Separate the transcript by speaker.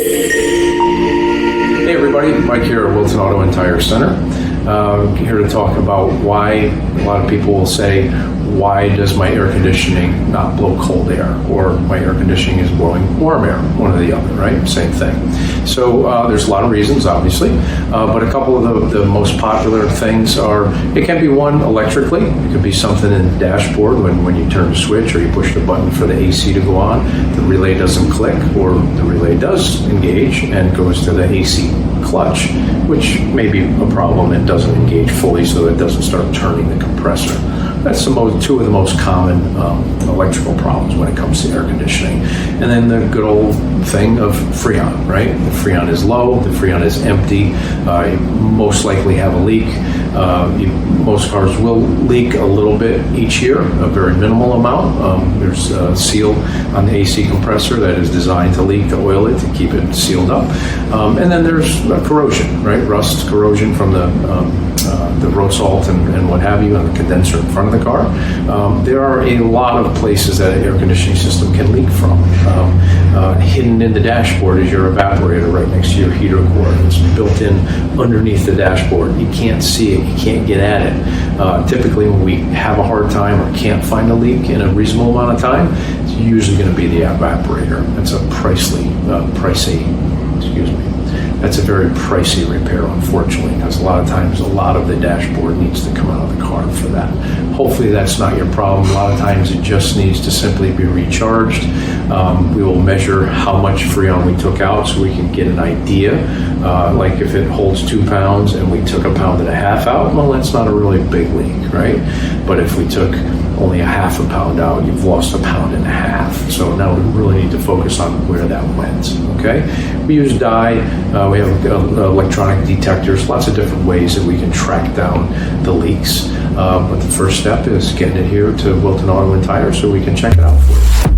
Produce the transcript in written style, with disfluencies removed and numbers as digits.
Speaker 1: Hey everybody, Mike here at Wilton Auto and Tire Center. Here to talk about why a lot of people will say, why does my air conditioning not blow cold air? Or my air conditioning is blowing warm air, one or the other, right? Same thing. So there's a lot of reasons, obviously, but a couple of the most popular things are, it can be one electrically. It could be something in the dashboard when you turn the switch or you push the button for the AC to go on, the relay doesn't click, or the relay does engage and goes to the AC clutch, which may be a problem and doesn't engage fully, so it doesn't start turning the compressor. That's two of the most common electrical problems when it comes to air conditioning. And then the good old thing of Freon, right? The Freon is low, the Freon is empty, you most likely have a leak. Most cars will leak a little bit each year, a very minimal amount. There's a seal on the AC compressor that is designed to leak, to oil it, to keep it sealed up. And then there's corrosion, right? Rust, corrosion from the road salt and what have you, and the condenser in front of the car. There are a lot of places that an air conditioning system can leak from. Hidden in the dashboard is your evaporator right next to your heater cord. It's built in underneath the dashboard. You can't see it, you can't get at it. Typically when we have a hard time or can't find a leak in a reasonable amount of time, it's usually going to be the evaporator. That's a That's a very pricey repair, unfortunately, because a lot of times a lot of the dashboard needs to come out of the car for that. Hopefully that's not your problem. A lot of times it just needs to simply be recharged. We will measure how much Freon we took out so we can get an idea. Like if it holds 2 pounds and we took 1.5 pounds out, well, that's not a really big leak, right? But if we took only 0.5 pound out, you've lost 1.5 pounds. So now we really need to focus on where that went, okay? We use dye, we have electronic detectors, lots of different ways that we can track down the leaks. But the first step is getting it here to Wilton Auto and Tire so we can check it out for you.